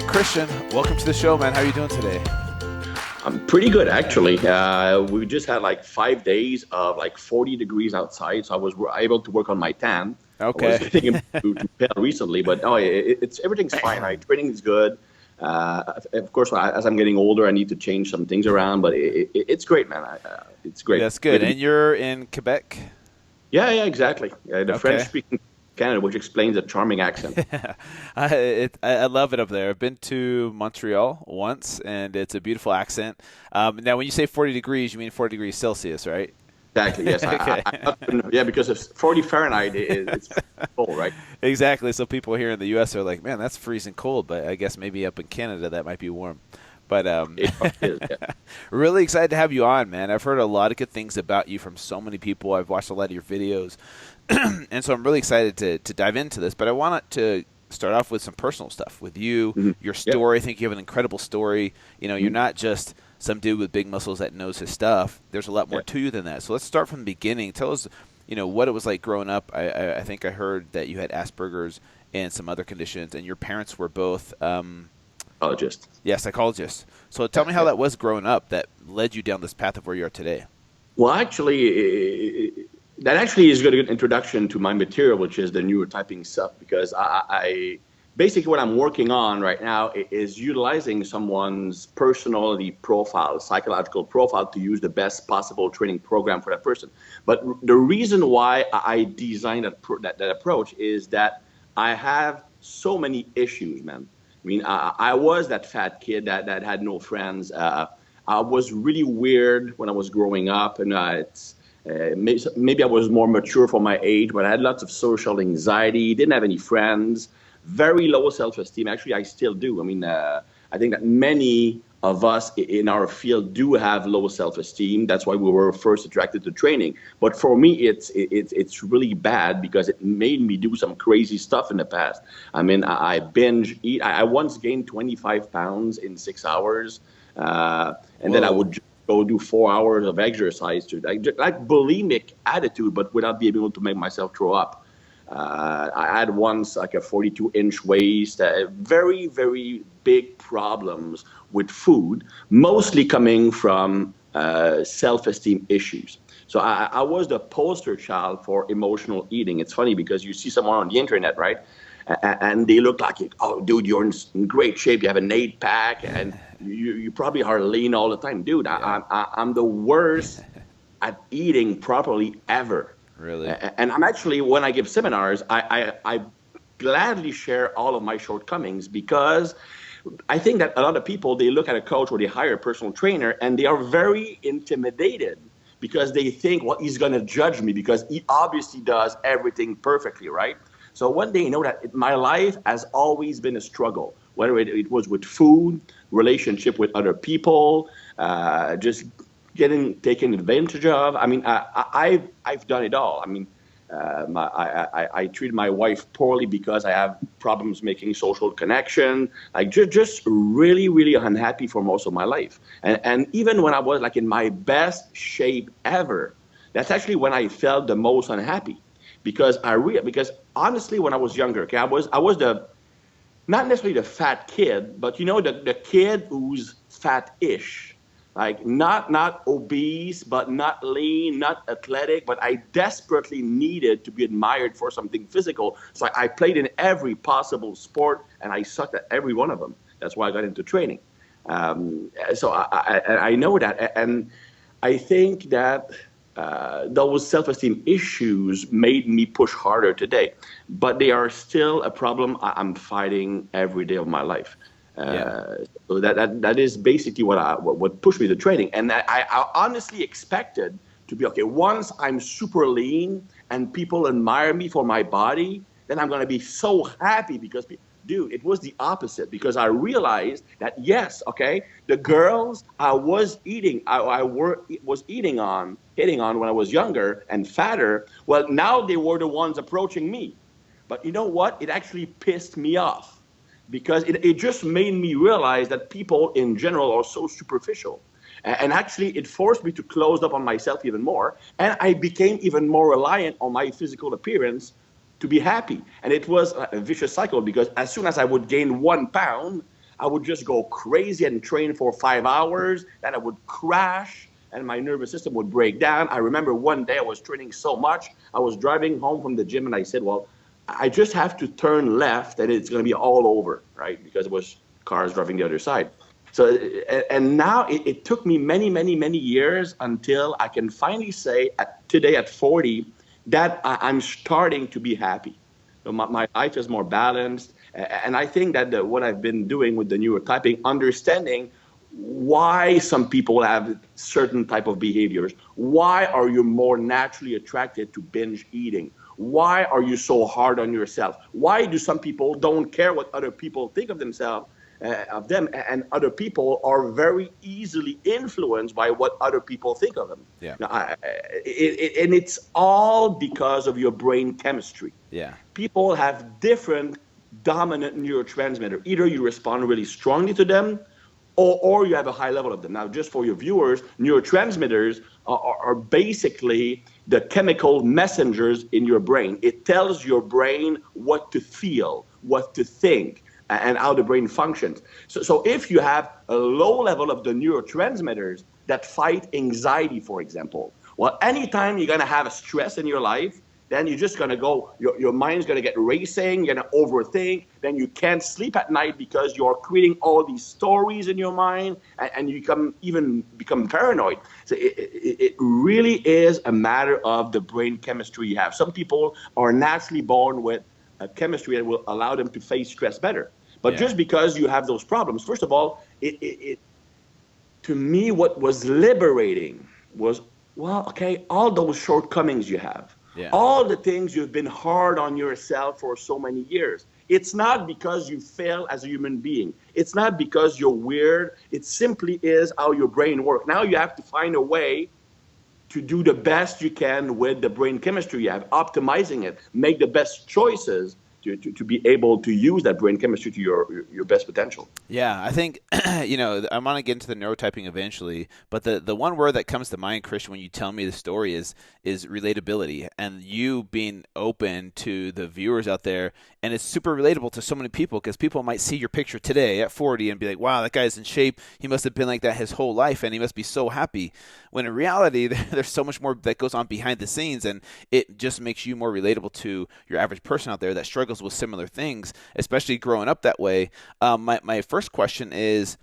right, Christian, welcome to the show, man. How are you doing today? I'm pretty good, actually. We just had like 5 days of like 40 degrees outside, so I was able to work on my tan. I was Okay. thinking to pale recently, but no, it's everything's fine. Right? Training is good. Of course, as I'm getting older, I need to change some things around, but it's great, man. It's great. That's good. And you're in Quebec? Yeah, exactly. The Okay. French-speaking Canada, which explains the charming accent. I love it up there. I've been to Montreal once, and it's a beautiful accent. Now, when you say 40 degrees, you mean 40 degrees Celsius, right? Exactly, yes. Okay. Yeah, because it's 40 Fahrenheit, it's cold, right? Exactly. So people here in the U.S. are like, man, that's freezing cold. But I guess maybe up in Canada that might be warm. But It is, yeah. really excited to have you on, man. I've heard a lot of good things about you from so many people. I've watched a lot of your videos. And so I'm really excited to dive into this. But I want to start off with some personal stuff with you, Mm-hmm. your story. I think you have an incredible story. You know, you're not just some dude with big muscles that knows his stuff. There's a lot more to you than that. So let's start from the beginning. Tell us, what it was like growing up. I think I heard that you had Asperger's and some other conditions, and your parents were both Psychologist. yeah, psychologists. So tell me how that was growing up that led you down this path of where you are today. Well, actually, that actually is a good introduction to my material, which is the neurotyping stuff, because I basically what I'm working on right now is utilizing someone's personality profile, psychological profile, to use the best possible training program for that person. But the reason why I designed that approach is that I have so many issues, man. I mean, I was that fat kid that had no friends. I was really weird when I was growing up, and maybe I was more mature for my age, but I had lots of social anxiety, didn't have any friends, very low self-esteem. Actually, I still do. I mean, I think that many of us in our field do have low self-esteem. That's why we were first attracted to training. But for me, it's really bad because it made me do some crazy stuff in the past. I mean, I binge eat. I once gained 25 pounds in 6 hours, and then I would just go do 4 hours of exercise to like bulimic attitude, but without being able to make myself throw up. I had once like a 42-inch waist, very, very big problems with food, mostly coming from self-esteem issues. So I was the poster child for emotional eating. It's funny because you see someone on the internet, right? And they look like, oh, dude, you're in great shape. You have an 8-pack, and you probably are lean all the time. Dude, I'm the worst at eating properly ever. Really? And I'm actually, when I give seminars, I gladly share all of my shortcomings, because I think that a lot of people, they look at a coach or they hire a personal trainer and they are very intimidated because they think, well, he's going to judge me because he obviously does everything perfectly, right? So when they know that my life has always been a struggle, whether it was with food, relationship with other people, just getting taken advantage of. I mean, I've done it all. I mean, I treat my wife poorly because I have problems making social connection. Like just really, really unhappy for most of my life. And even when I was like in my best shape ever, that's actually when I felt the most unhappy, because because honestly, when I was younger, okay, I was the not necessarily the fat kid, but the kid who's fat-ish. Like not obese, but not lean, not athletic, but I desperately needed to be admired for something physical. So I played in every possible sport, and I sucked at every one of them. That's why I got into training. So I know that, and I think that those self-esteem issues made me push harder today, but they are still a problem I'm fighting every day of my life. So that is basically what pushed me to training. And I honestly expected to be okay. Once I'm super lean and people admire me for my body, then I'm going to be so happy because, dude, it was the opposite, because I realized that, yes, okay, the girls I was hitting on when I was younger and fatter, well, now they were the ones approaching me. But you know what? It actually pissed me off, because it just made me realize that people in general are so superficial. And actually, it forced me to close up on myself even more. And I became even more reliant on my physical appearance to be happy. And it was a vicious cycle, because as soon as I would gain 1 pound, I would just go crazy and train for 5 hours. Then I would crash and my nervous system would break down. I remember one day I was training so much. I was driving home from the gym and I said, well, I just have to turn left and it's going to be all over, right? Because it was cars driving the other side. So, and now it took me many, many, many years until I can finally say today at 40 that I'm starting to be happy. So my life is more balanced. And I think that what I've been doing with the neurotyping, understanding why some people have certain type of behaviors. Why are you more naturally attracted to binge eating? Why are you so hard on yourself? Why do some people don't care what other people think of themselves, of them, and other people are very easily influenced by what other people think of them? Yeah. Now, and it's all because of your brain chemistry. Yeah. People have different dominant neurotransmitter. Either you respond really strongly to them, or you have a high level of them. Now, just for your viewers, neurotransmitters are basically the chemical messengers in your brain. It tells your brain what to feel, what to think, and how the brain functions. So if you have a low level of the neurotransmitters that fight anxiety, for example, well, anytime you're going to have a stress in your life, then you're just going to go, your mind's going to get racing, you're going to overthink, then you can't sleep at night because you're creating all these stories in your mind, and you become paranoid. So it really is a matter of the brain chemistry you have. Some people are naturally born with a chemistry that will allow them to face stress better. But just because you have those problems, first of all, to me, what was liberating was, well, okay, all those shortcomings you have. Yeah. All the things you've been hard on yourself for so many years. It's not because you fail as a human being. It's not because you're weird. It simply is how your brain works. Now you have to find a way to do the best you can with the brain chemistry you have, optimizing it, make the best choices to be able to use that brain chemistry to your best potential. Yeah, I think, I want to get into the neurotyping eventually, but the one word that comes to mind, Christian, when you tell me the story is relatability, and you being open to the viewers out there, and it's super relatable to so many people, because people might see your picture today at 40 and be like, wow, that guy's in shape. He must have been like that his whole life, and he must be so happy. When in reality, there's so much more that goes on behind the scenes, and it just makes you more relatable to your average person out there that struggles with similar things, especially growing up that way. My first question is,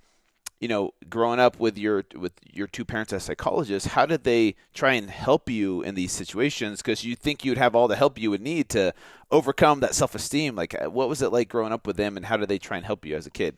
growing up with your two parents as psychologists, how did they try and help you in these situations? Because you think you'd have all the help you would need to overcome that self-esteem. Like, what was it like growing up with them, and how did they try and help you as a kid?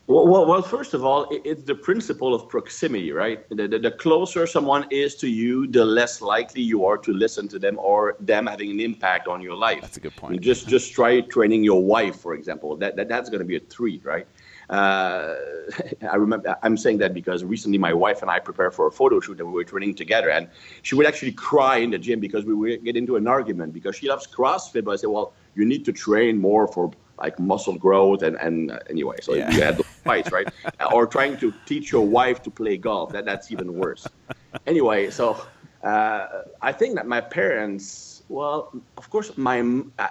Well, first of all, it's the principle of proximity, right? The closer someone is to you, the less likely you are to listen to them or them having an impact on your life. That's a good point. Just try training your wife, for example. That's going to be a treat, right? I remember I'm saying that because recently my wife and I prepared for a photo shoot and we were training together, and she would actually cry in the gym because we would get into an argument because she loves CrossFit, but I said, well, you need to train more for like muscle growth and anyway, so you had those fights, right? Or trying to teach your wife to play golf, that's even worse. Anyway, so I think that my parents, well, of course,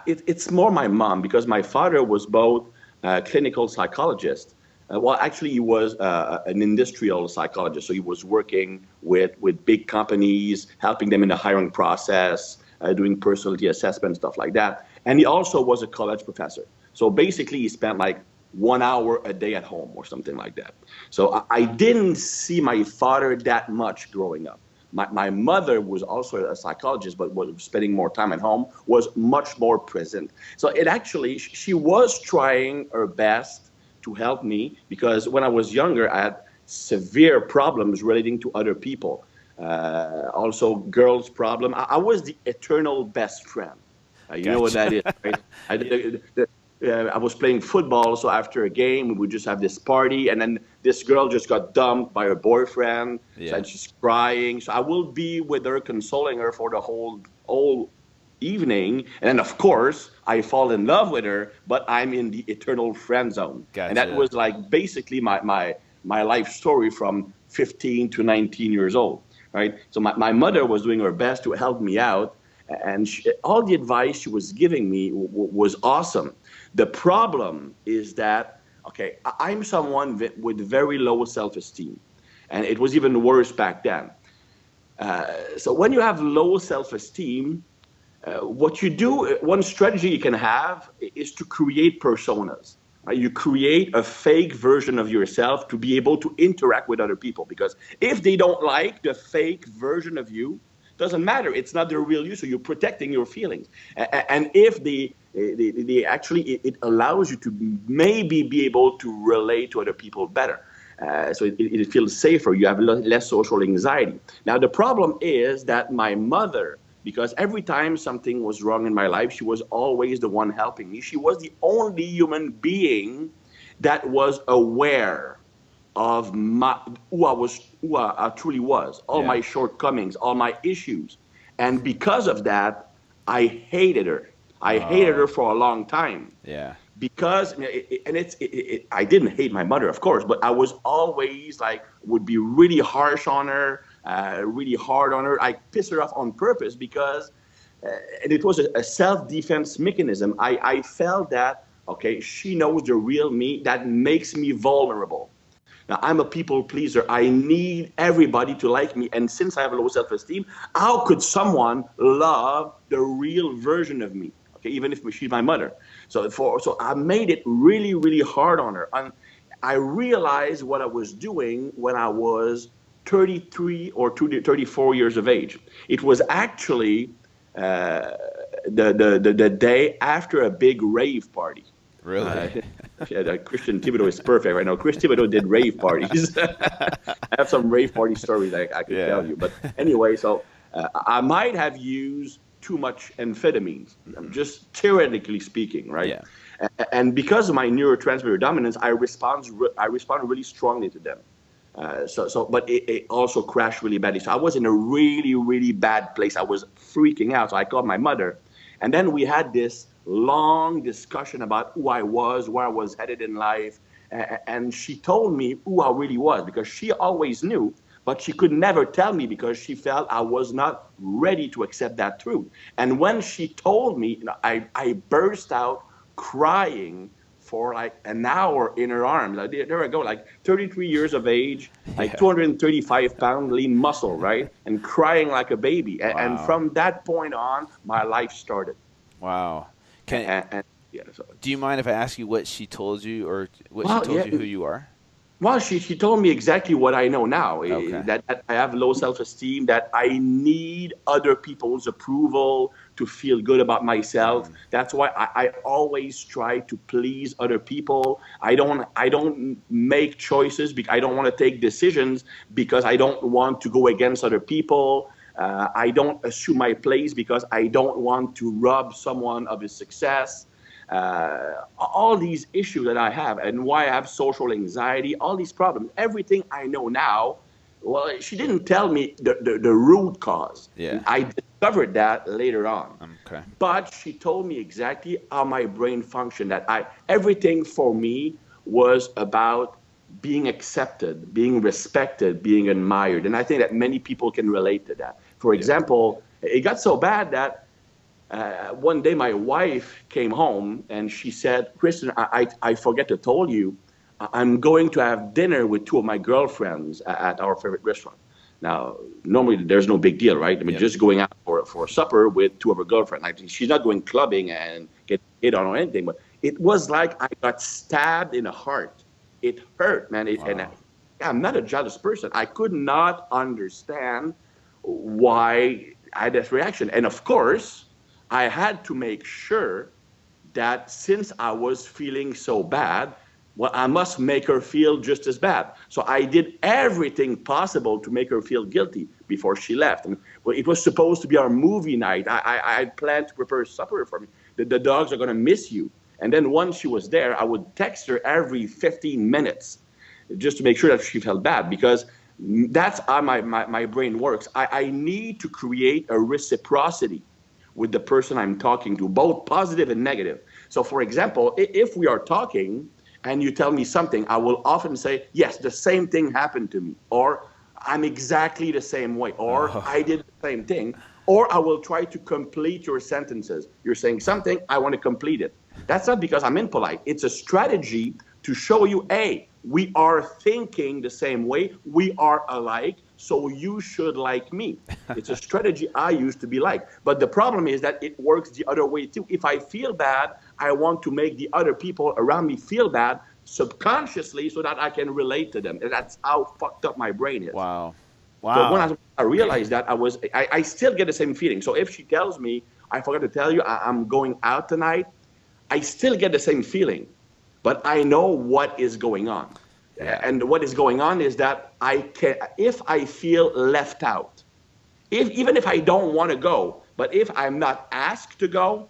it's more my mom, because my father was both a clinical psychologist. Well, actually, he was an industrial psychologist, so he was working with big companies, helping them in the hiring process, doing personality assessment, stuff like that. And he also was a college professor. So basically, he spent like 1 hour a day at home or something like that. So I didn't see my father that much growing up. My mother was also a psychologist, but was spending more time at home, was much more present. So it actually, she was trying her best to help me, because when I was younger, I had severe problems relating to other people. Also, girls' problem. I was the eternal best friend. You know what that is, right? I was playing football, so after a game, we would just have this party, and then this girl just got dumped by her boyfriend, and she's crying. So I will be with her, consoling her for the whole evening, and then of course I fall in love with her, but I'm in the eternal friend zone. Gotcha. And that was like basically my life story from 15 to 19 years old, right? So my mother was doing her best to help me out, and all the advice she was giving me was awesome. The problem is that Okay, I'm someone with very low self-esteem, and it was even worse back then. So when you have low self-esteem, what you do, one strategy you can have is to create personas. Right? You create a fake version of yourself to be able to interact with other people. Because if they don't like the fake version of you, doesn't matter. It's not the real you, so you're protecting your feelings. And if they actually, it allows you to maybe be able to relate to other people better. So it feels safer. You have less social anxiety. Now, the problem is that my mother, because every time something was wrong in my life, she was always the one helping me. She was the only human being that was aware of who I truly was, all my shortcomings, all my issues. And because of that, I hated her. I hated her for a long time. Yeah. Because, I didn't hate my mother, of course, but I was always like, would be really harsh on her, really hard on her. I pissed her off on purpose because, and it was a self-defense mechanism. I felt that, okay, she knows the real me. That makes me vulnerable. Now, I'm a people pleaser. I need everybody to like me. And since I have low self-esteem, how could someone love the real version of me? Okay, even if she's my mother. So I made it really, really hard on her. And I realized what I was doing when I was 33 or 34 years of age. It was actually the day after a big rave party. Really? Christian Thibedeau is perfect right now. Chris Thibedeau did rave parties. I have some rave party stories I could tell you. But anyway, so I might have used too much amphetamines, just theoretically speaking, right? Yeah. And because of my neurotransmitter dominance, I respond really strongly to them. But it also crashed really badly. So I was in a really, really bad place. I was freaking out. So I called my mother, and then we had this long discussion about who I was, where I was headed in life. And she told me who I really was, because she always knew, but she could never tell me because she felt I was not ready to accept that truth. And when she told me, I burst out crying for like an hour in her arms. Like, there I go, like 33 years of age, like 235 pound lean muscle, right? And crying like a baby. Wow. And from that point on, my life started. Wow. So, do you mind if I ask you what she told you, or what she told you who you are? Well, she told me exactly what I know now, that I have low self-esteem, that I need other people's approval to feel good about myself. That's why I always try to please other people. I don't make choices because I don't want to take decisions because I don't want to go against other people. I don't assume my place because I don't want to rob someone of his success. All these issues that I have and why I have social anxiety, all these problems, everything I know now, well, she didn't tell me the root cause. Yeah. I discovered that later on. Okay. But she told me exactly how my brain functioned, that everything for me was about being accepted, being respected, being admired. And I think that many people can relate to that. For example, it got so bad that one day my wife came home and she said, Christian, I forget to tell you, I'm going to have dinner with two of my girlfriends at our favorite restaurant. Now, normally there's no big deal, right? I mean, just going out for supper with two of her girlfriends. Like, she's not going clubbing and get hit on or anything, but it was like I got stabbed in the heart. It hurt, man. And I'm not a jealous person. I could not understand why I had this reaction. And of course, I had to make sure that since I was feeling so bad, well, I must make her feel just as bad. So I did everything possible to make her feel guilty before she left. And well, it was supposed to be our movie night. I had planned to prepare supper for me. The dogs are going to miss you. And then once she was there, I would text her every 15 minutes just to make sure that she felt bad, because that's how my brain works. I need to create a reciprocity with the person I'm talking to, both positive and negative. So for example, if we are talking and you tell me something, I will often say, yes, the same thing happened to me, or I'm exactly the same way, or I did the same thing, or I will try to complete your sentences. You're saying something, I want to complete it. That's not because I'm impolite. It's a strategy to show you, hey, we are thinking the same way, we are alike, so you should like me. It's a strategy I used to be like. But the problem is that it works the other way too. If I feel bad, I want to make the other people around me feel bad subconsciously so that I can relate to them. And that's how fucked up my brain is. Wow. So when Wow. I realized that, I still get the same feeling. So if she tells me, I forgot to tell you, I'm going out tonight, I still get the same feeling, but I know what is going on. Yeah. And what is going on is that if I feel left out, even if I don't want to go, but if I'm not asked to go,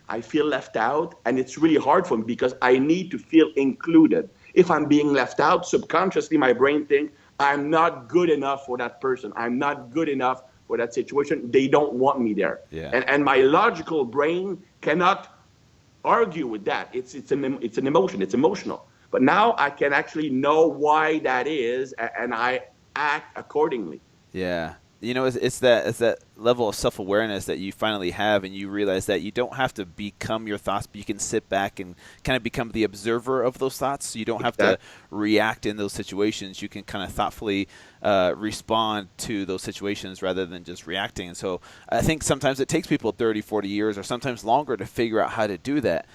I feel left out, and it's really hard for me because I need to feel included. If I'm being left out, subconsciously my brain thinks I'm not good enough for that person. I'm not good enough for that situation. They don't want me there. Yeah. And my logical brain cannot argue with that. It's an emotion. It's emotional. But now I can actually know why that is, and I act accordingly. Yeah. You know, it's that level of self-awareness that you finally have, and you realize that you don't have to become your thoughts, but you can sit back and kind of become the observer of those thoughts. So you don't have to react in those situations. You can kind of thoughtfully respond to those situations rather than just reacting. And so I think sometimes it takes people 30, 40 years or sometimes longer to figure out how to do that.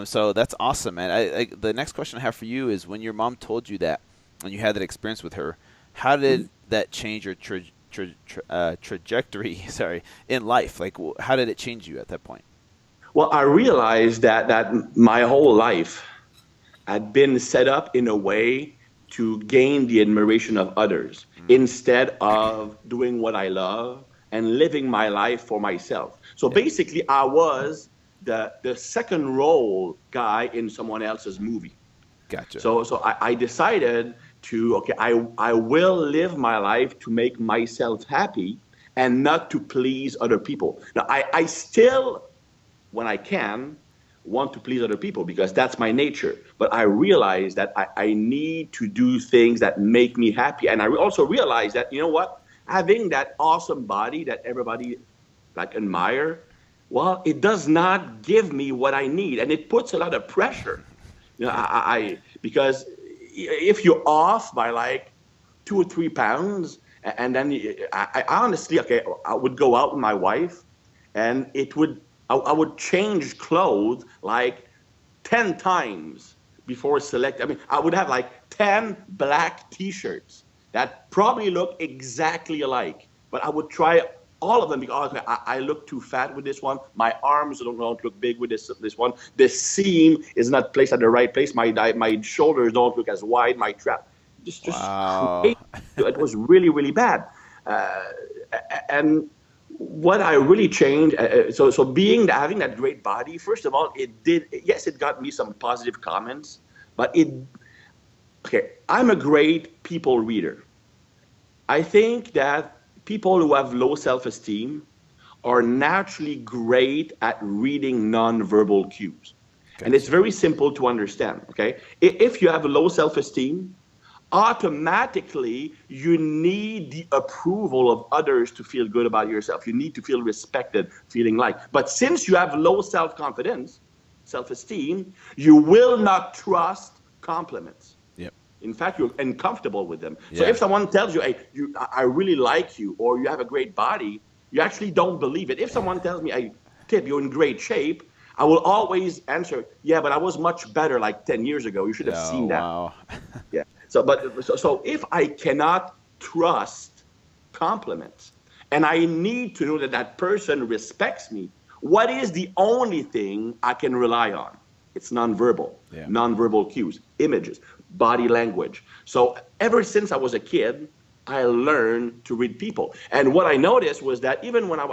So that's awesome. And the next question I have for you is, when your mom told you that, and you had that experience with her, how did that change your trajectory in life? Like, how did it change you at that point? Well, I realized that my whole life had been set up in a way to gain the admiration of others instead of doing what I love and living my life for myself. So basically, I was the second role guy in someone else's movie. Gotcha. So I decided I will live my life to make myself happy and not to please other people. Now, I still, when I can, want to please other people because that's my nature. But I realize that I need to do things that make me happy. And I also realize that, you know what, having that awesome body that everybody admire, well, it does not give me what I need. And it puts a lot of pressure. Because if you're off by 2 or 3 pounds, and then I honestly, I would go out with my wife, and I would change clothes 10 times before select. I mean, I would have 10 black T-shirts that probably look exactly alike, but I would try all of them because I look too fat with this one. My arms don't look big with this one. The seam is not placed at the right place. My shoulders don't look as wide. My trap just Wow. it was really, really bad. And what I really changed, so having that great body, first of all, it got me some positive comments, but I'm a great people reader. I think that people who have low self-esteem are naturally great at reading non-verbal cues. Okay. And it's very simple to understand, okay? If you have a low self-esteem, automatically you need the approval of others to feel good about yourself. You need to feel respected, feeling like. But since you have low self-confidence, self-esteem, you will not trust compliments. In fact, you're uncomfortable with them. Yeah. So if someone tells you, hey, I really like you, or you have a great body, you actually don't believe it. If someone tells me, hey, Thib, you're in great shape, I will always answer, yeah, but I was much better 10 years ago. You should have seen that. Wow. Yeah. So if I cannot trust compliments, and I need to know that that person respects me, what is the only thing I can rely on? It's nonverbal, nonverbal cues, images, body language. So ever since I was a kid, I learned to read people. And what I noticed was that even when I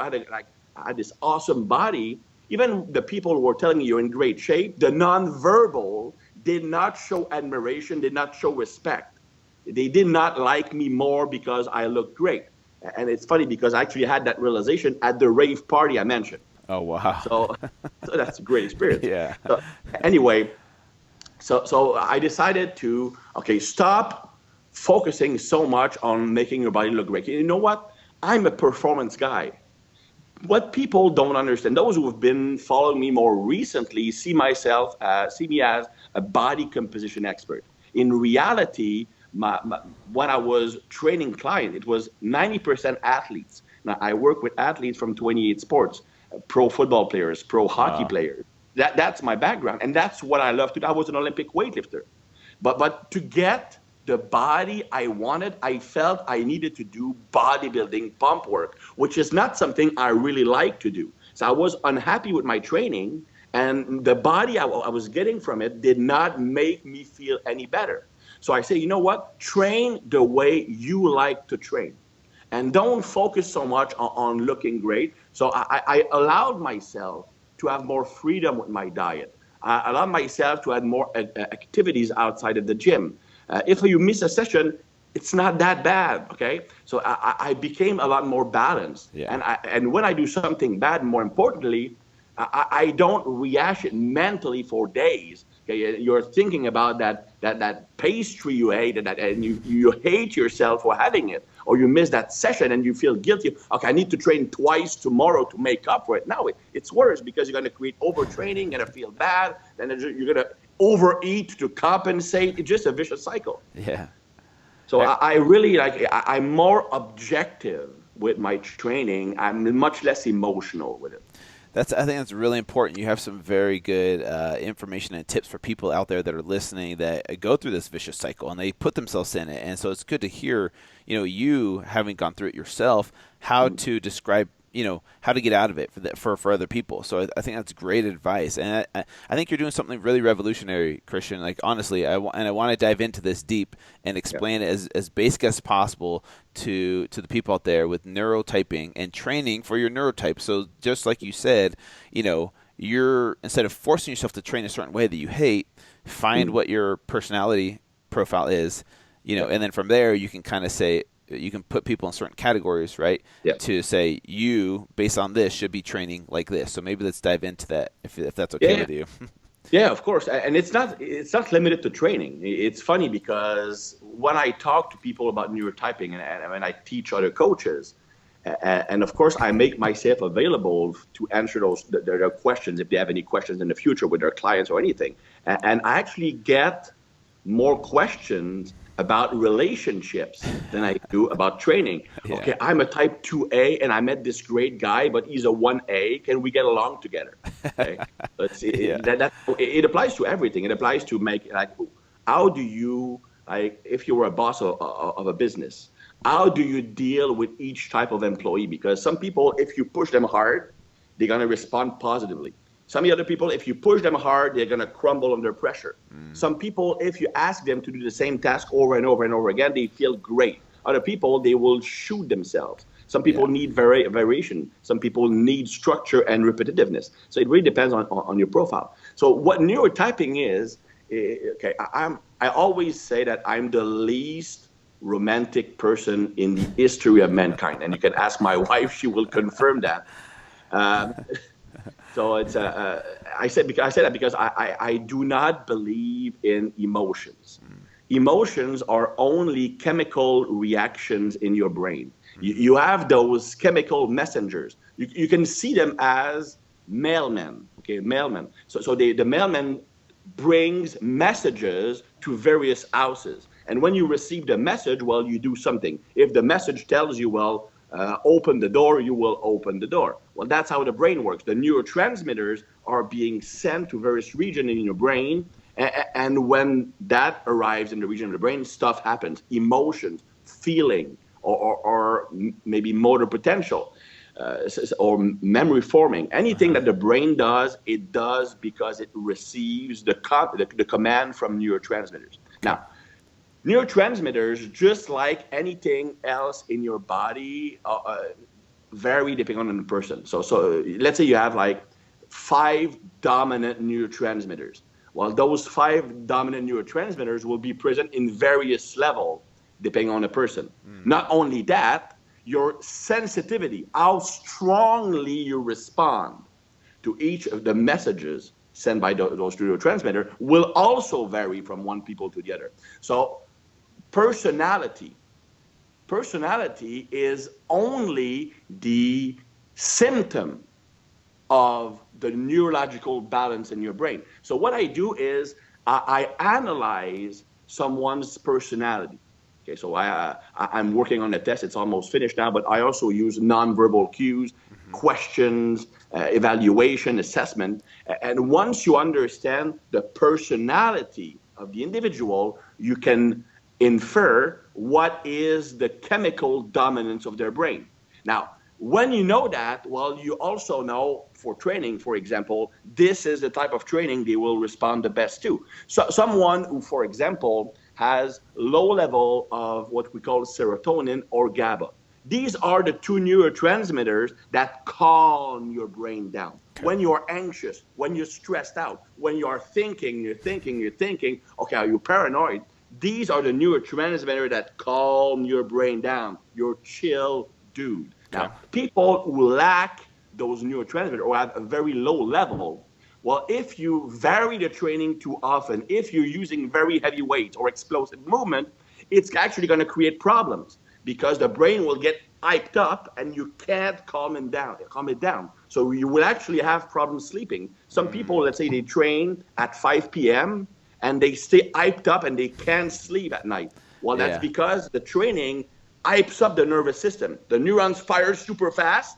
had this awesome body, even the people who were telling me you're in great shape, the nonverbal did not show admiration, did not show respect. They did not like me more because I looked great. And it's funny because I actually had that realization at the rave party I mentioned. Oh, wow. So that's a great experience. Yeah. So anyway, so I decided to, stop focusing so much on making your body look great. You know what? I'm a performance guy. what people don't understand, those who have been following me more recently see me as a body composition expert. In reality, when I was training clients, it was 90% athletes. Now, I work with athletes from 28 sports, pro football players, pro hockey Wow. players. That's my background, and that's what I love to do. I was an Olympic weightlifter. But to get the body I wanted, I felt I needed to do bodybuilding pump work, which is not something I really like to do. So I was unhappy with my training, and the body I was getting from it did not make me feel any better. So I say, you know what? Train the way you like to train. And don't focus so much on looking great. So I allowed myself to have more freedom with my diet. I allowed myself to add more activities outside of the gym. If you miss a session, it's not that bad, okay? So I became a lot more balanced. Yeah. And when I do something bad, more importantly, I don't react mentally for days. Okay, you're thinking about that pastry you ate, and you hate yourself for having it, or you miss that session and you feel guilty. Okay, I need to train twice tomorrow to make up for it. No, it's worse because you're going to create overtraining, you're going to feel bad, then you're going to overeat to compensate. It's just a vicious cycle. Yeah. So I really I'm more objective with my training. I'm much less emotional with it. I think that's really important. You have some very good information and tips for people out there that are listening that go through this vicious cycle and they put themselves in it. And so it's good to hear, you having gone through it yourself, how to describe, how to get out of it for other people. So I think that's great advice. And I think you're doing something really revolutionary, Christian. Like, honestly, I want to dive into this deep and explain it as basic as possible to the people out there with neurotyping and training for your neurotype. So just like you said, you're, instead of forcing yourself to train a certain way that you hate, find what your personality profile is, and then from there you can kind of say, you can put people in certain categories, right? Yeah. To say, you, based on this, should be training like this. So maybe let's dive into that if that's okay with you. Yeah, of course. And it's not limited to training. It's funny because when I talk to people about neurotyping and when I teach other coaches, and of course I make myself available to answer their questions if they have any questions in the future with their clients or anything. And I actually get more questions about relationships than I do about training. Yeah. Okay, I'm a type 2A and I met this great guy, but he's a 1A. Can we get along together? Okay. It applies to everything. It applies to how do you, if you were a boss of a business, how do you deal with each type of employee? Because some people, if you push them hard, they're going to respond positively. Some other people, if you push them hard, they're going to crumble under pressure. Some people, if you ask them to do the same task over and over and over again, they feel great. Other people, they will shoot themselves. Some people need variation. Some people need structure and repetitiveness. So it really depends on your profile. So what neurotyping is, okay, I always say that I'm the least romantic person in the history of mankind. And you can ask my wife, she will confirm that. So it's I said that because I do not believe in emotions. Emotions are only chemical reactions in your brain. You have those chemical messengers. You can see them as mailmen. Okay, mailmen. So the mailman brings messages to various houses, and when you receive the message, well, you do something. If the message tells you, well, open the door, you will open the door. Well, that's how the brain works. The neurotransmitters are being sent to various regions in your brain, and when that arrives in the region of the brain, stuff happens. Emotions, feeling, or maybe motor potential, or memory forming. Anything that the brain does, it does because it receives the command from neurotransmitters. Now, neurotransmitters, just like anything else in your body, vary depending on the person. So let's say you have 5 dominant neurotransmitters. Well, those 5 dominant neurotransmitters will be present in various levels depending on the person. Not only that, your sensitivity, how strongly you respond to each of the messages sent by those neurotransmitters will also vary from one people to the other. So personality is only the symptom of the neurological balance in your brain. So what I do is I analyze someone's personality. Okay, so I'm working on a test. It's almost finished now, but I also use nonverbal cues, questions, evaluation, assessment. And once you understand the personality of the individual, you can infer what is the chemical dominance of their brain. Now, when you know that, well, you also know for training, for example, this is the type of training they will respond the best to. So someone who, for example, has low level of what we call serotonin or GABA. These are the two neurotransmitters that calm your brain down. Okay. When you're anxious, when you're stressed out, when you're thinking, okay, are you paranoid? These are the neurotransmitters that calm your brain down. You're chill dude. Now, people who lack those neurotransmitters or have a very low level, well, if you vary the training too often, if you're using very heavy weights or explosive movement, it's actually going to create problems because the brain will get hyped up and you can't calm it down. So you will actually have problems sleeping. Some people, let's say they train at 5 p.m. and they stay hyped up and they can't sleep at night. Well, that's because the training hypes up the nervous system. The neurons fire super fast.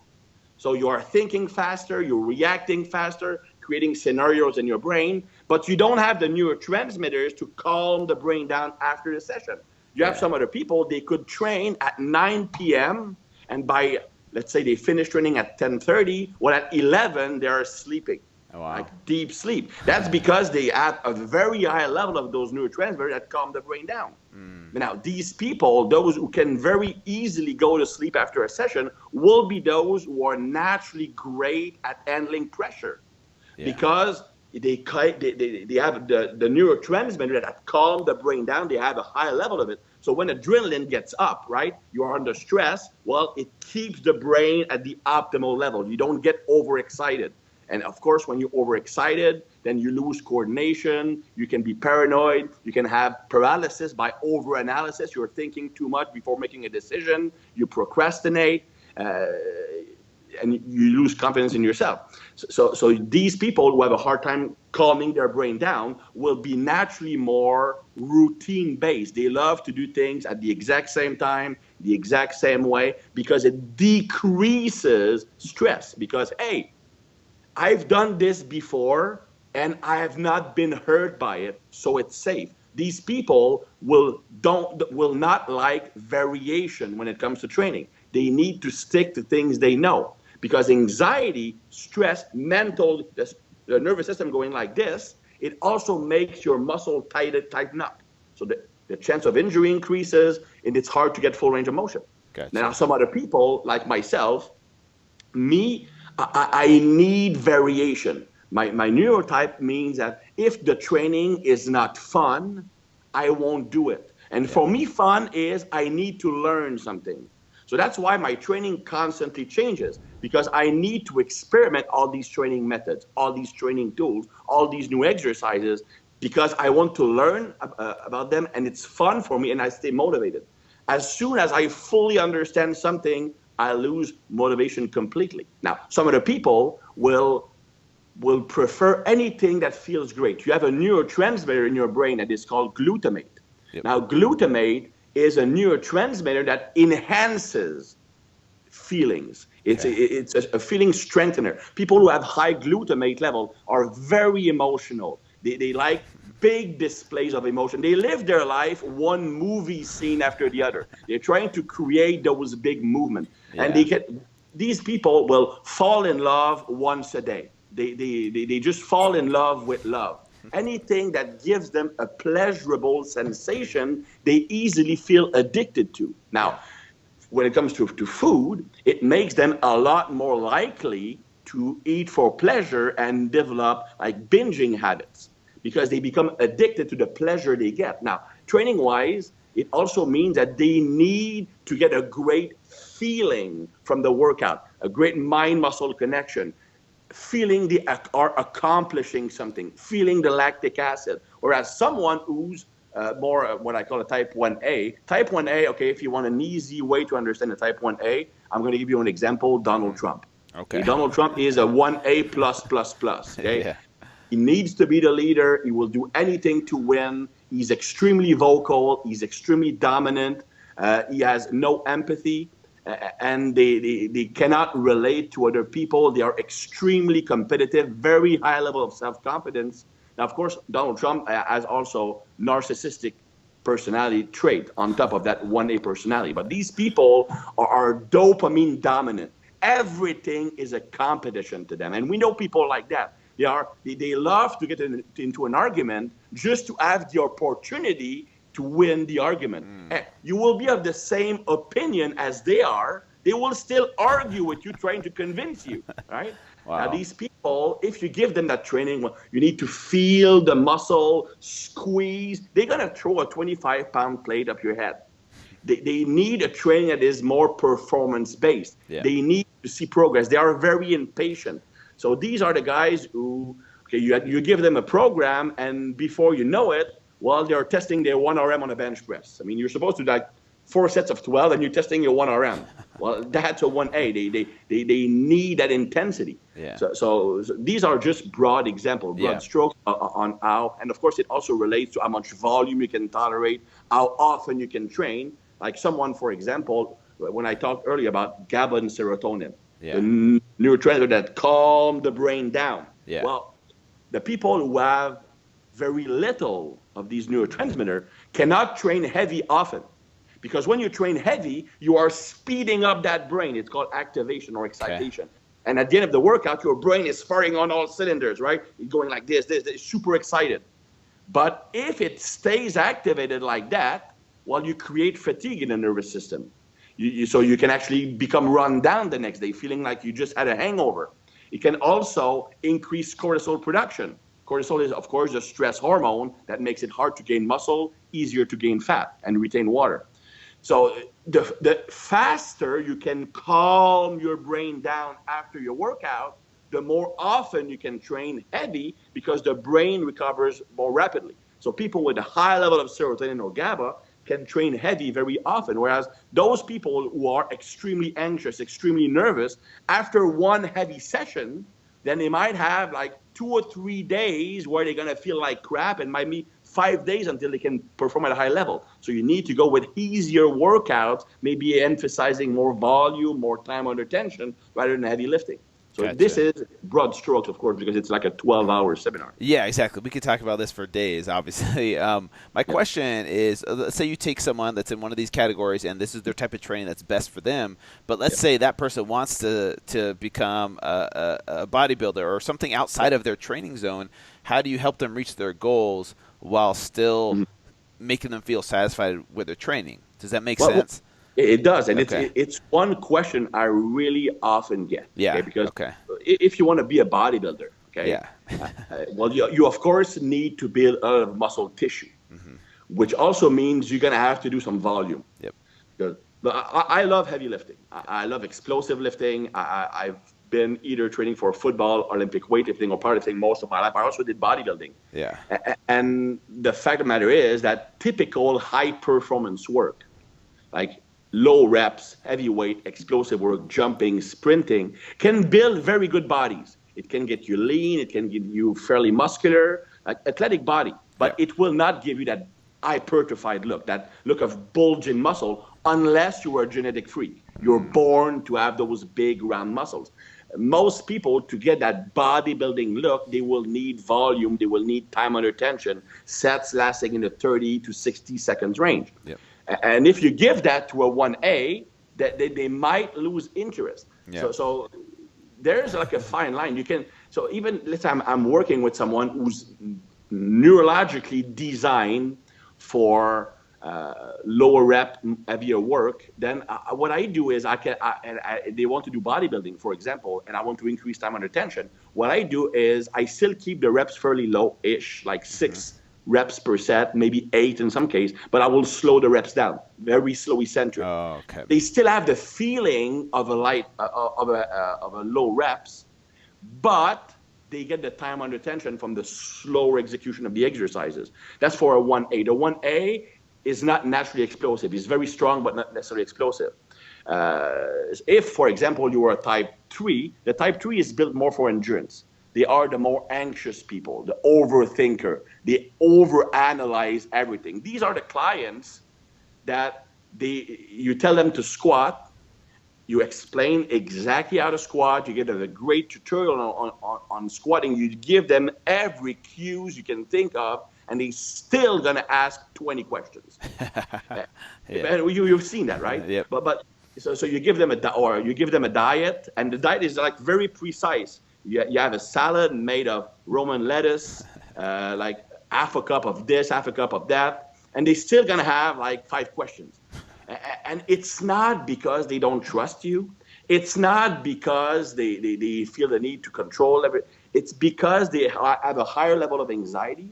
So you are thinking faster, you're reacting faster, creating scenarios in your brain, but you don't have the neurotransmitters to calm the brain down after the session. You have some other people, they could train at 9 p.m. and by, let's say they finish training at 10:30, well at 11, they're sleeping. Oh, wow. Like deep sleep. That's because they have a very high level of those neurotransmitters that calm the brain down. Now, these people, those who can very easily go to sleep after a session, will be those who are naturally great at handling pressure because they have the neurotransmitter that calm the brain down. They have a high level of it. So when adrenaline gets up, right, you are under stress, well, it keeps the brain at the optimal level. You don't get overexcited. And of course, when you're overexcited, then you lose coordination, you can be paranoid, you can have paralysis by overanalysis. You're thinking too much before making a decision, you procrastinate, and you lose confidence in yourself. So these people who have a hard time calming their brain down will be naturally more routine-based. They love to do things at the exact same time, the exact same way, because it decreases stress. Because, hey, I've done this before and I have not been hurt by it, so it's safe. These people will not like variation when it comes to training. They need to stick to things they know because anxiety, stress, mental, the nervous system going like this, it also makes your muscle tighten up. So the chance of injury increases and it's hard to get full range of motion. Gotcha. Now, some other people like myself, I need variation. My neurotype means that if the training is not fun, I won't do it. And for me, fun is I need to learn something. So that's why my training constantly changes, because I need to experiment all these training methods, all these training tools, all these new exercises, because I want to learn about them and it's fun for me and I stay motivated. As soon as I fully understand something, I lose motivation completely. Now, some of the people will prefer anything that feels great. You have a neurotransmitter in your brain that is called glutamate. Yep. Now, glutamate is a neurotransmitter that enhances feelings. It's a feeling strengthener. People who have high glutamate level are very emotional. They like big displays of emotion. They live their life one movie scene after the other. They're trying to create those big movements. Yeah. And these people will fall in love once a day. They just fall in love with love. Anything that gives them a pleasurable sensation, they easily feel addicted to. Now, when it comes to food, it makes them a lot more likely to eat for pleasure and develop like binging habits because they become addicted to the pleasure they get. Now, training-wise, it also means that they need to get a great feeling from the workout, a great mind-muscle connection, feeling they are accomplishing something, feeling the lactic acid. Whereas someone who's more what I call a type 1A. Type 1A, okay, if you want an easy way to understand the type 1A, I'm going to give you an example, Donald Trump. Okay. Donald Trump is a 1A plus plus plus. Okay. Yeah. He needs to be the leader. He will do anything to win. He's extremely vocal. He's extremely dominant. He has no empathy, and they cannot relate to other people. They are extremely competitive, very high level of self-confidence. Now, of course, Donald Trump has also narcissistic personality trait on top of that 1A personality. But these people are dopamine dominant. Everything is a competition to them. And we know people like that. They love to get into an argument just to have the opportunity to win the argument. You will be of the same opinion as they are. They will still argue with you, trying to convince you, right? Wow. Now, these people, if you give them that training, well, you need to feel the muscle, squeeze. They're going to throw a 25-pound plate up your head. They need a training that is more performance-based. Yeah. They need to see progress. They are very impatient. So these are the guys who, okay, you give them a program, and before you know it, well, they're testing their 1RM on a bench press. I mean, you're supposed to do like 4 sets of 12, and you're testing your 1RM. Well, that's a 1A. They need that intensity. Yeah. So these are just broad examples, broad strokes on how, and of course, it also relates to how much volume you can tolerate, how often you can train. Like someone, for example, when I talked earlier about GABA and serotonin, the neurotransmitter that calm the brain down. Yeah. Well, the people who have very little of these neurotransmitters cannot train heavy often. Because when you train heavy, you are speeding up that brain. It's called activation or excitation. Okay. And at the end of the workout, your brain is firing on all cylinders, right? You're going like this, super excited. But if it stays activated like that, well, you create fatigue in the nervous system. So you can actually become run down the next day, feeling like you just had a hangover. It can also increase cortisol production. Cortisol is, of course, a stress hormone that makes it hard to gain muscle, easier to gain fat and retain water. So the faster you can calm your brain down after your workout, the more often you can train heavy because the brain recovers more rapidly. So people with a high level of serotonin or GABA can train heavy very often, whereas those people who are extremely anxious, extremely nervous, after one heavy session, then they might have like 2 or 3 days where they're going to feel like crap, and might be 5 days until they can perform at a high level. So you need to go with easier workouts, maybe emphasizing more volume, more time under tension, rather than heavy lifting. So Gotcha. This is broad strokes, of course, because it's like a 12-hour seminar. Yeah, exactly. We could talk about this for days, obviously. My question is, let's say you take someone that's in one of these categories, and this is their type of training that's best for them. But let's say that person wants to become a bodybuilder or something outside of their training zone. How do you help them reach their goals while still making them feel satisfied with their training? Does that make sense? It does, and it's one question I really often get. Yeah. Okay? Because if you want to be a bodybuilder, well, you of course need to build a lot of muscle tissue, which also means you're going to have to do some volume. Yep. I love heavy lifting. I love explosive lifting. I've been either training for football, Olympic weightlifting, or powerlifting most of my life. I also did bodybuilding. Yeah. And the fact of the matter is that typical high performance work, like low reps, heavyweight, explosive work, jumping, sprinting, can build very good bodies. It can get you lean, it can get you fairly muscular, athletic body, but it will not give you that hypertrophied look, that look of bulging muscle, unless you are a genetic freak. You're born to have those big round muscles. Most people, to get that bodybuilding look, they will need volume, they will need time under tension, sets lasting in the 30 to 60 seconds range. Yep. And if you give that to a 1A, they might lose interest. Yeah. So there's like a fine line. So even let's say I'm working with someone who's neurologically designed for lower rep, heavier work, then what I do is they want to do bodybuilding, for example, and I want to increase time under tension. What I do is I still keep the reps fairly low-ish, like 6 reps per set, maybe 8 in some case, but I will slow the reps down, very slow eccentric. Oh, okay. They still have the feeling of a low reps, but they get the time under tension from the slower execution of the exercises. That's for a 1A. The 1A is not naturally explosive. It's very strong, but not necessarily explosive. If, for example, you are a type 3, the type 3 is built more for endurance. They are the more anxious people, the overthinker. They overanalyze everything. These are the clients that you tell them to squat, you explain exactly how to squat, you give them a great tutorial on squatting, you give them every cues you can think of, and they're still going to ask 20 questions. Yeah. You've seen that, right? Yep. So you give them a diet, and the diet is like very precise. You have a salad made of Roman lettuce, like half a cup of this, half a cup of that, and they're still going to have like 5 questions. And it's not because they don't trust you. It's not because they feel the need to control everything. It's because they have a higher level of anxiety,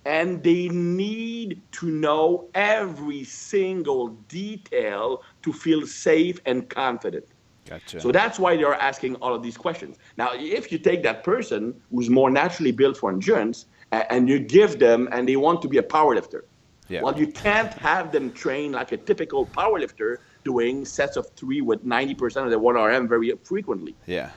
and they need to know every single detail to feel safe and confident. Gotcha. So that's why they're asking all of these questions. Now, if you take that person who's more naturally built for endurance and you give them, and they want to be a powerlifter, well, you can't have them train like a typical powerlifter doing sets of 3 with 90% of the 1RM very frequently. Yeah.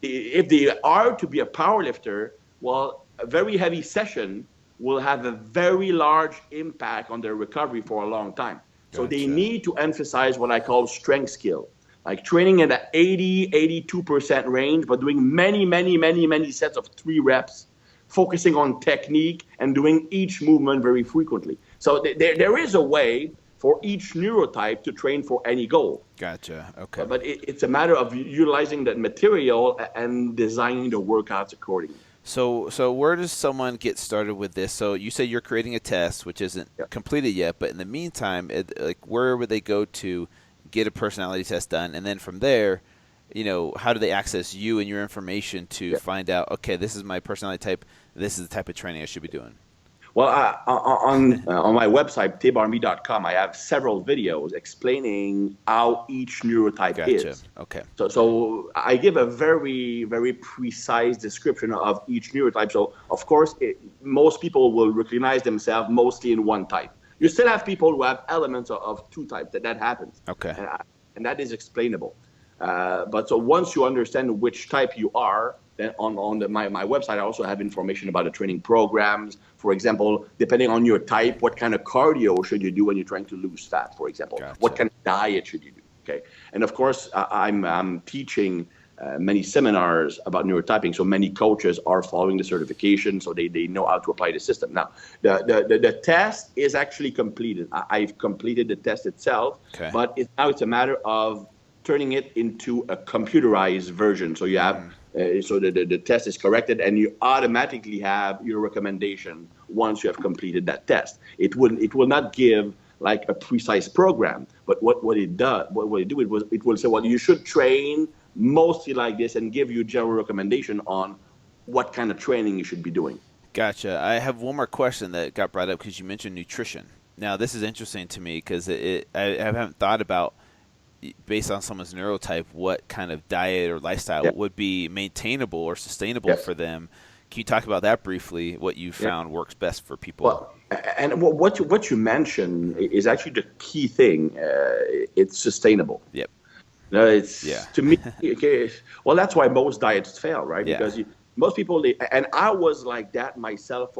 If they are to be a powerlifter, well, a very heavy session will have a very large impact on their recovery for a long time. So they need to emphasize what I call strength skill, like training in the 82% range, but doing many sets of 3 reps, focusing on technique and doing each movement very frequently. So there is a way for each neurotype to train for any goal. Gotcha. Okay. But it's a matter of utilizing that material and designing the workouts accordingly. So where does someone get started with this? So you say you're creating a test, which isn't completed yet, but in the meantime, where would they go to get a personality test done? And then from there, how do they access you and your information to find out, okay, this is my personality type, this is the type of training I should be doing? Well, on my website, thibarmy.com, I have several videos explaining how each neurotype is. Okay. So I give a very, very precise description of each neurotype. So, of course, most people will recognize themselves mostly in one type. You still have people who have elements of 2 types. That happens. Okay. And that is explainable. But so once you understand which type you are, then on my website, I also have information about the training programs. For example, depending on your type, what kind of cardio should you do when you're trying to lose fat, for example? Gotcha. What kind of diet should you do? Okay. And of course, I'm teaching many seminars about neurotyping, so many coaches are following the certification, so they know how to apply the system. Now, the test is actually completed. I've completed the test itself, but now it's a matter of turning it into a computerized version. So you have, so the test is corrected, and you automatically have your recommendation once you have completed that test. It will not give like a precise program, but what it will say, well, you should train mostly like this, and give you general recommendation on what kind of training you should be doing. Gotcha. I have one more question that got brought up because you mentioned nutrition. Now, this is interesting to me because I haven't thought about, based on someone's neurotype, what kind of diet or lifestyle would be maintainable or sustainable for them. Can you talk about that briefly, what you found works best for people? Well, and what you mentioned is actually the key thing. It's sustainable. Yep. No, it's to me. Okay, well, that's why most diets fail, right? Yeah. Because most people, and I was like that myself.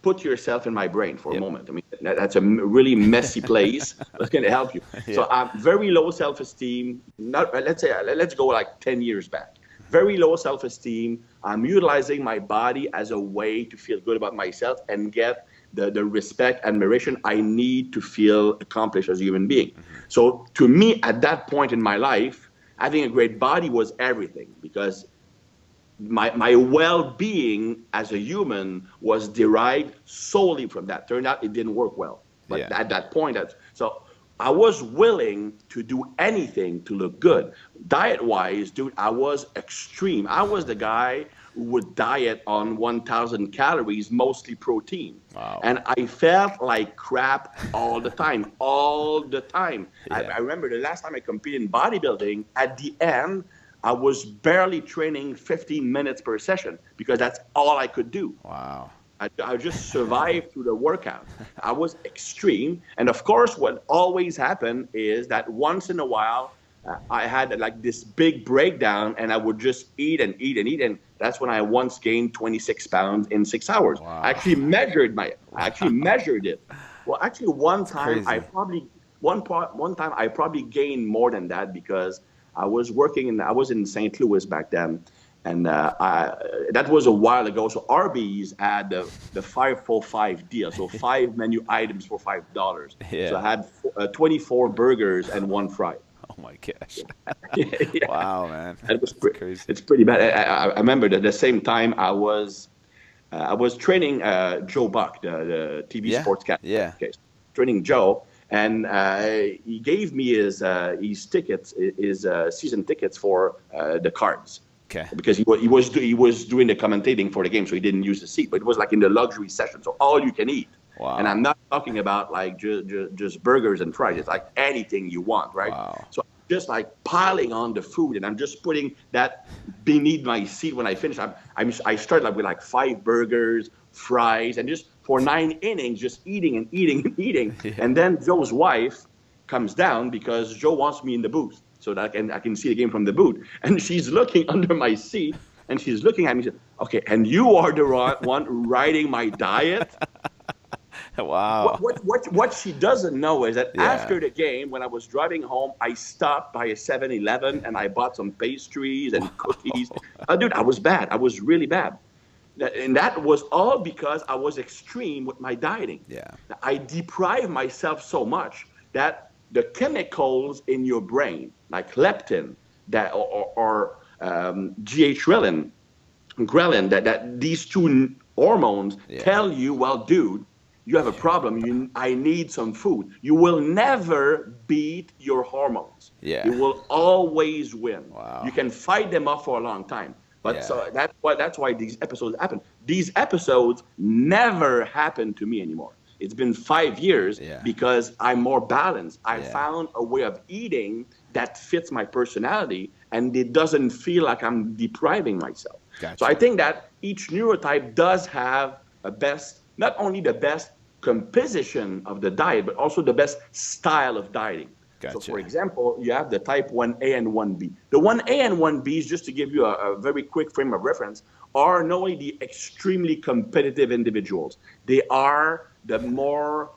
Put yourself in my brain for a moment. I mean, that's a really messy place. That's going to help you. So I'm very low self-esteem. Let's go like 10 years back. Very low self-esteem. I'm utilizing my body as a way to feel good about myself and get the respect, admiration I need to feel accomplished as a human being. So to me, at that point in my life, having a great body was everything, because my well-being as a human was derived solely from that. Turned out it didn't work well. But at that point, so I was willing to do anything to look good. Diet-wise, dude, I was extreme. I was the guy who would diet on 1,000 calories, mostly protein. Wow. And I felt like crap all the time, I remember the last time I competed in bodybuilding, at the end, I was barely training 15 minutes per session because that's all I could do. Wow. I just survived through the workout. I was extreme. And of course, what always happened is that once in a while, I had like this big breakdown and I would just eat and eat and eat. And that's when I once gained 26 pounds in 6 hours. Wow. I actually measured it. Well, actually, one time I probably gained more than that because I was in St. Louis back then. And that was a while ago. So Arby's had the 5 for 5 deal. So 5 menu items for $5. Yeah. So I had 24 burgers and 1 fry. Oh my gosh! Yeah. Wow, man, That's crazy. It's pretty bad. I remember that at the same time I was training Joe Buck, the TV sportscaster. Yeah. Okay, training Joe, and he gave me his tickets, his season tickets for the Cards. Okay. Because he was doing the commentating for the game, so he didn't use the seat, but it was like in the luxury session, so all you can eat. Wow. And I'm not talking about like just burgers and fries. It's like anything you want, right? Wow. So I'm just like piling on the food, and I'm just putting that beneath my seat when I finish. I started like with like 5 burgers, fries, and just for 9 innings, just eating and eating and eating. Yeah. And then Joe's wife comes down because Joe wants me in the booth so that I can see the game from the booth. And she's looking under my seat, and she's looking at me. She said, "Okay, and you are the one writing my diet." Wow. What she doesn't know is that Yeah. after the game, when I was driving home, I stopped by a 7-Eleven and I bought some pastries and cookies. Dude, I was bad. I was really bad. And that was all because I was extreme with my dieting. Yeah. I deprived myself so much that the chemicals in your brain, like leptin, or ghrelin, that these 2 hormones tell you, well, dude, you have a problem. I need some food. You will never beat your hormones. Yeah. You will always win. Wow. You can fight them off for a long time. But Yeah. so that's why these episodes happen. These episodes never happen to me anymore. It's been 5 years because I'm more balanced. I found a way of eating that fits my personality, and it doesn't feel like I'm depriving myself. Gotcha. So I think that each neurotype does have not only the best composition of the diet, but also the best style of dieting. Gotcha. So, for example, you have the type 1A and 1B. The 1A and 1Bs, just to give you a very quick frame of reference, are not only the extremely competitive individuals, they are the more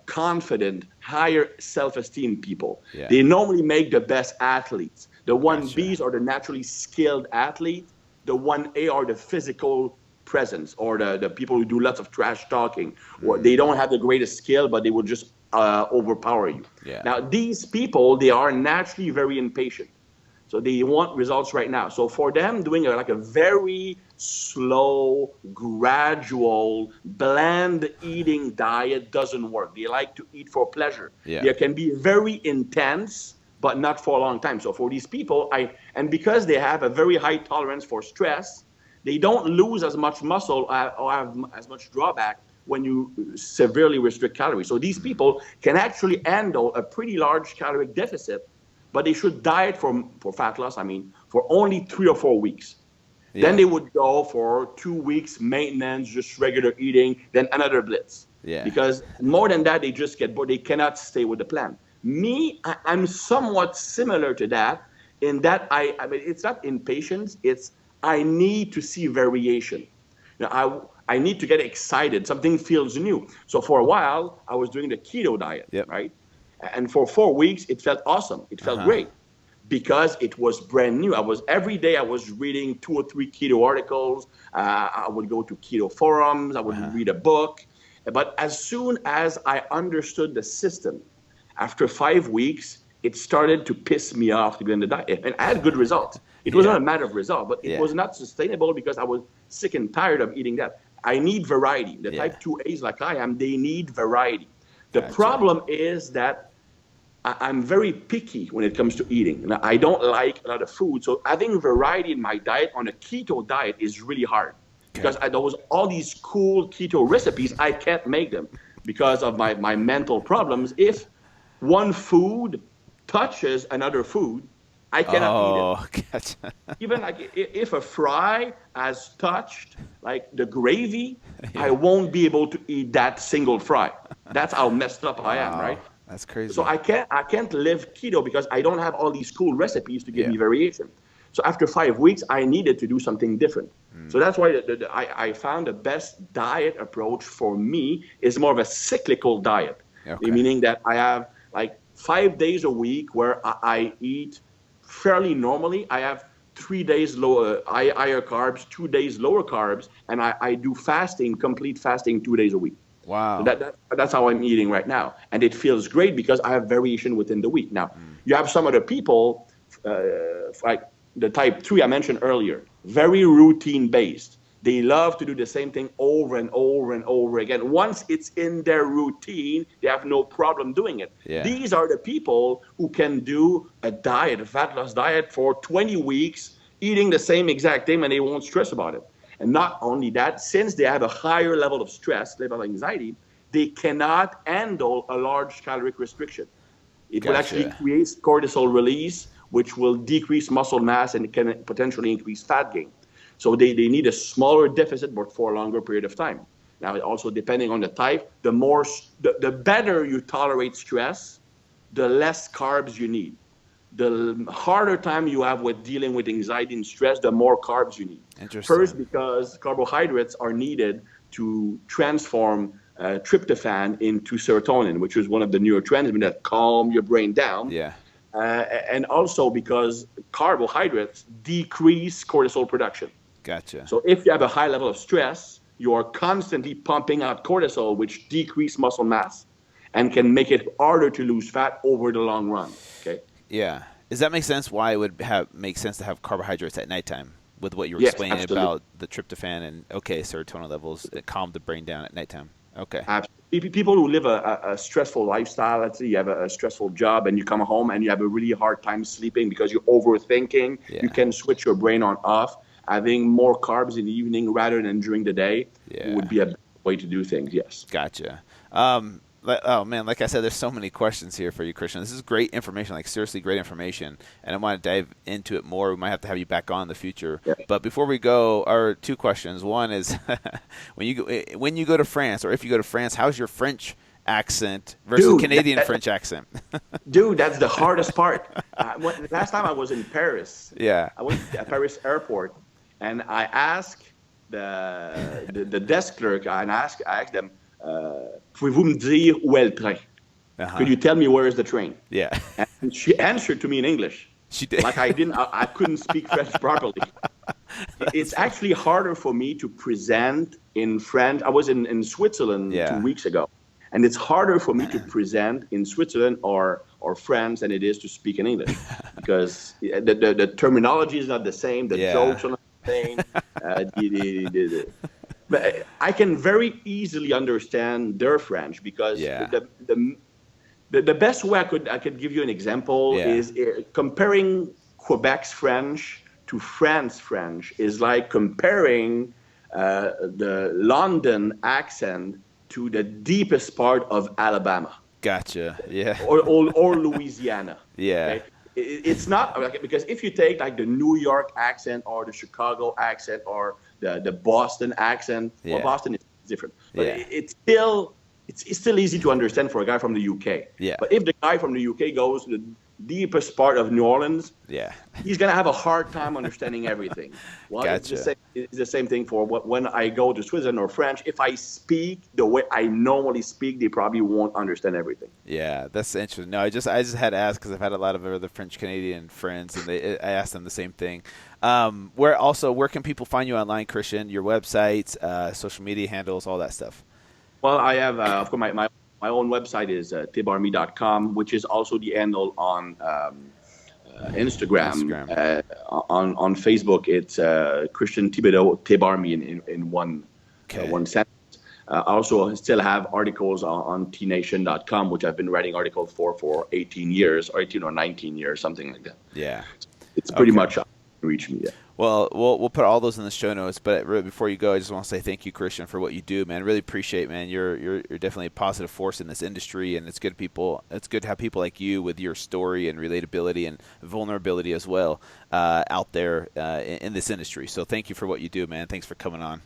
confident, higher self-esteem people. Yeah. They normally make the best athletes. The 1Bs are the naturally skilled athletes. The 1A are the physical presence, or the people who do lots of trash talking. Or they don't have the greatest skill, but they will just overpower you. Yeah. Now, these people, they are naturally very impatient. So they want results right now. So for them, doing like a very slow, gradual, bland eating diet doesn't work. They like to eat for pleasure. Yeah. They can be very intense, but not for a long time. So for these people, and because they have a very high tolerance for stress, they don't lose as much muscle or have as much drawback when you severely restrict calories. So these people can actually handle a pretty large caloric deficit, but they should diet for fat loss, for only 3 or 4 weeks. Yeah. Then they would go for 2 weeks maintenance, just regular eating, then another blitz. Yeah. Because more than that, they just get bored. They cannot stay with the plan. Me, I'm somewhat similar to that in that it's not impatience, it's I need to see variation. Now, I need to get excited. Something feels new. So for a while, I was doing the keto diet, right? And for 4 weeks, it felt awesome. It felt great because it was brand new. Every day I was reading 2 or 3 keto articles. I would go to keto forums. I would read a book. But as soon as I understood the system, after 5 weeks, it started to piss me off to be on the diet. And I had good results. It was not a matter of result, but it was not sustainable because I was sick and tired of eating that. I need variety. The type 2As like I am, they need variety. The problem is that I'm very picky when it comes to eating. And I don't like a lot of food. So having variety in my diet on a keto diet is really hard. Because there was all these cool keto recipes, I can't make them because of my mental problems. If one food touches another food, I cannot eat it. Gotcha. Even like if a fry has touched like the gravy, I won't be able to eat that single fry. That's how messed up I am, right? That's crazy. So I can't live keto because I don't have all these cool recipes to give me variation. So after 5 weeks, I needed to do something different. So that's why I found the best diet approach for me is more of a cyclical diet, meaning that I have like 5 days a week where I eat fairly normally. I have 3 days higher carbs, 2 days lower carbs, and I do fasting, complete fasting 2 days a week. Wow. So that's how I'm eating right now. And it feels great because I have variation within the week. Now, you have some other people, like the type 3 I mentioned earlier, very routine based. They love to do the same thing over and over and over again. Once it's in their routine, they have no problem doing it. Yeah. These are the people who can do a diet, a fat loss diet for 20 weeks, eating the same exact thing, and they won't stress about it. And not only that, since they have a higher level of stress, level of anxiety, they cannot handle a large caloric restriction. It will actually create cortisol release, which will decrease muscle mass and can potentially increase fat gain. So they need a smaller deficit, but for a longer period of time. Now, also depending on the type, the better you tolerate stress, the less carbs you need. The harder time you have with dealing with anxiety and stress, the more carbs you need. Interesting. First, because carbohydrates are needed to transform tryptophan into serotonin, which is one of the neurotransmitters that calm your brain down. Yeah. And also because carbohydrates decrease cortisol production. Gotcha. So if you have a high level of stress, you are constantly pumping out cortisol, which decrease muscle mass and can make it harder to lose fat over the long run. Okay. Yeah. Does that make sense why it would make sense to have carbohydrates at nighttime with what you were explaining about the tryptophan and, serotonin levels that calm the brain down at nighttime? Okay. Absolutely. People who live a stressful lifestyle, let's say you have a stressful job and you come home and you have a really hard time sleeping because you're overthinking, you can switch your brain on off. Having more carbs in the evening rather than during the day would be a way to do things, yes. Gotcha. Oh, man, like I said, there's so many questions here for you, Christian. This is great information, like seriously great information, and I want to dive into it more. We might have to have you back on in the future. Yeah. But before we go, our 2 questions. One is when you go to France, or if you go to France, how's your French accent versus Canadian French accent? Dude, that's the hardest part. Last time I was in Paris. Yeah. I went to Paris airport, and I asked the desk clerk, and I asked them, pouvez-vous me dire où est le train? Could you tell me where is the train? Yeah. And she answered to me in English. She did. Like I couldn't speak French properly. It's actually harder for me to present in French. I was in Switzerland 2 weeks ago, and it's harder for me to present in Switzerland or France than it is to speak in English because the terminology is not the same, the jokes are not the same. But I can very easily understand their French because the best way I could give you an example is comparing Quebec's French to France French is like comparing the London accent to the deepest part of Alabama. Gotcha. Yeah. Or Louisiana. Yeah. Okay? It's not because if you take like the New York accent or the Chicago accent or the Boston accent, well, Boston is different, but it's still easy to understand for a guy from the UK. Yeah. But if the guy from the UK goes to the deepest part of New Orleans, he's gonna have a hard time understanding everything. Well, gotcha. It's the same thing for when I go to Switzerland or French. If I speak the way I normally speak, they probably won't understand everything. Yeah, that's interesting. No, I just had to ask because I've had a lot of other French Canadian friends, and I asked them the same thing. Where can people find you online, Christian? Your websites, social media handles, all that stuff. Well, I have, of course, my own website is thibarmy.com, which is also the handle on Instagram. On Facebook, it's Christian Thibedeau of Thib Army in one sentence. I also still have articles on tnation.com, which I've been writing articles for 18 years, or 18 or 19 years, something like that. Yeah. It's pretty much reach me. Yeah. Well, we'll put all those in the show notes. But before you go, I just want to say thank you, Christian, for what you do, man. Really appreciate, man. You're definitely a positive force in this industry, and it's good to have people like you with your story and relatability and vulnerability as well out there in this industry. So thank you for what you do, man. Thanks for coming on.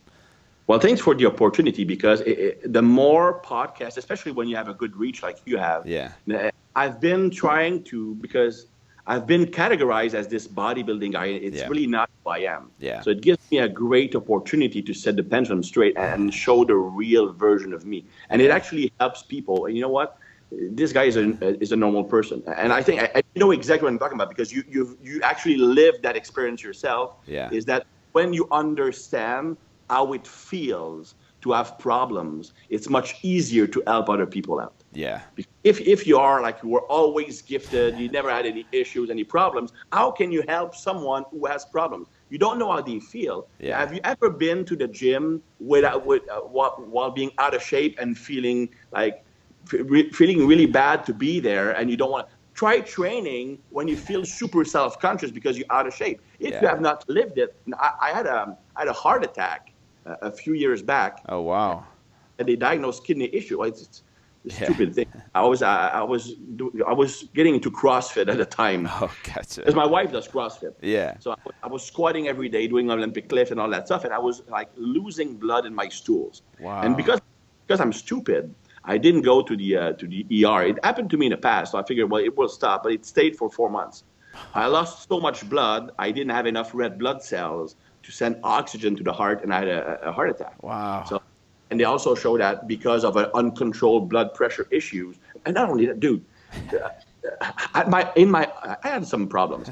Well, thanks for the opportunity, because the more podcasts, especially when you have a good reach like you have, Yeah. I've been trying to, because I've been categorized as this bodybuilding guy. It's really not who I am. Yeah. So it gives me a great opportunity to set the pendulum straight and show the real version of me. And it actually helps people. And you know what? This guy is a normal person. And I think I know exactly what I'm talking about, because you actually lived that experience yourself. Yeah. Is that when you understand how it feels to have problems, it's much easier to help other people out. Yeah. If you are like, you were always gifted, you never had any issues, any problems, how can you help someone who has problems? You don't know how they feel. Yeah. Have you ever been to the gym while being out of shape and feeling really bad to be there, and you don't want to? Try training when you feel super self-conscious because you're out of shape. If you have not lived it, I had a heart attack a few years back. Oh, wow. And they diagnosed kidney issue. It's a stupid thing. I was getting into CrossFit at the time. Oh, gotcha. Because my wife does CrossFit. Yeah. So I was squatting every day, doing Olympic lift and all that stuff, and I was like losing blood in my stools. Wow. And because I'm stupid, I didn't go to the ER. It happened to me in the past, so I figured, well, it will stop, but it stayed for 4 months. I lost so much blood, I didn't have enough red blood cells to send oxygen to the heart, and I had a heart attack. Wow. So, and they also show that because of an uncontrolled blood pressure issues, and not only that, dude, I had some problems.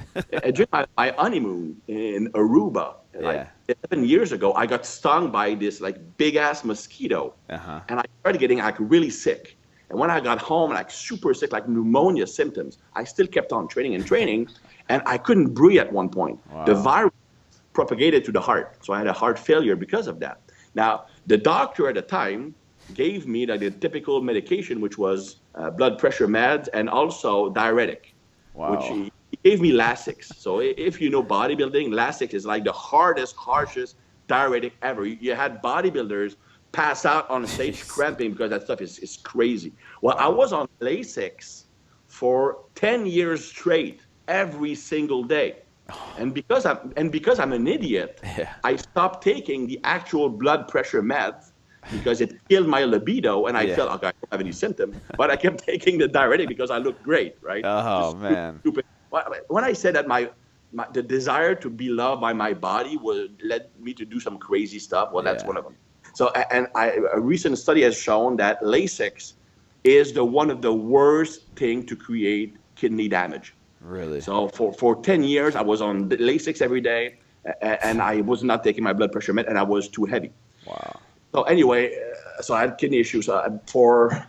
During my honeymoon in Aruba, like 11 years ago, I got stung by this like big ass mosquito, and I started getting like really sick. And when I got home, like super sick, like pneumonia symptoms, I still kept on training, and I couldn't breathe at one point. Wow. The virus propagated to the heart, so I had a heart failure because of that. Now, the doctor at the time gave me like the typical medication, which was blood pressure meds and also diuretic, which he gave me Lasix. So if you know bodybuilding, Lasix is like the harshest diuretic ever. You had bodybuilders pass out on stage cramping because that stuff is crazy. Well, I was on Lasix for 10 years straight, every single day. And because I'm an idiot, I stopped taking the actual blood pressure meds because it killed my libido, and I felt like I don't have any symptoms. But I kept taking the diuretic because I looked great, right? Oh, man. Stupid. When I said that the desire to be loved by my body led me to do some crazy stuff, well, that's one of them. So, a recent study has shown that Lasix is one of the worst thing to create kidney damage. Really? So for 10 years, I was on Lasix every day, and I was not taking my blood pressure med, and I was too heavy. Wow. So anyway, so I had kidney issues. For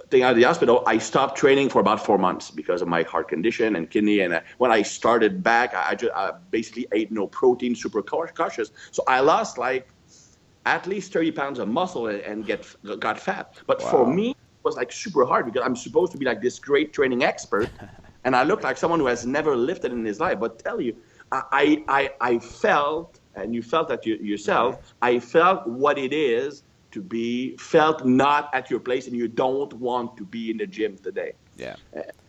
staying out of the hospital, I stopped training for about 4 months because of my heart condition and kidney. And when I started back, I basically ate no protein, super cautious. So I lost like at least 30 pounds of muscle and got fat. But for me, it was like super hard because I'm supposed to be like this great training expert. And I look like someone who has never lifted in his life. But tell you, I felt, and you felt that yourself, I felt what it is to be felt not at your place, and you don't want to be in the gym today. Yeah.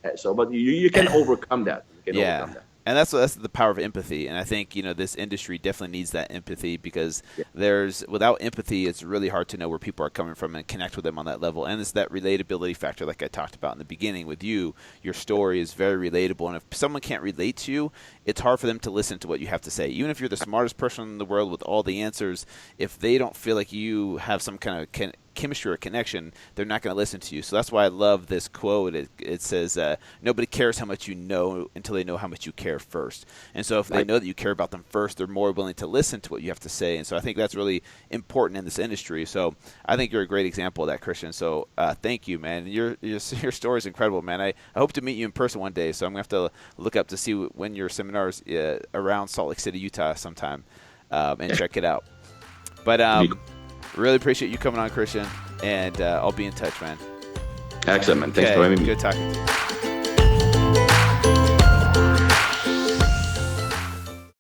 But you can overcome that. You can overcome that. And that's the power of empathy. And I think, this industry definitely needs that empathy because without empathy, it's really hard to know where people are coming from and connect with them on that level. And it's that relatability factor like I talked about in the beginning with you. Your story is very relatable. And if someone can't relate to you, it's hard for them to listen to what you have to say. Even if you're the smartest person in the world with all the answers, if they don't feel like you have some kind of chemistry or connection, they're not going to listen to you. So that's why I love this quote. It says, nobody cares how much you know until they know how much you care first. And so if they know that you care about them first, they're more willing to listen to what you have to say. And so I think that's really important in this industry. So I think you're a great example of that, Christian. So thank you, man. Your story is incredible, man. I hope to meet you in person one day. So I'm going to have to look up to see when your seminars around Salt Lake City, Utah sometime and check it out. But really appreciate you coming on, Christian, and I'll be in touch, man. Excellent, man. Thanks for having me. Good talking to you.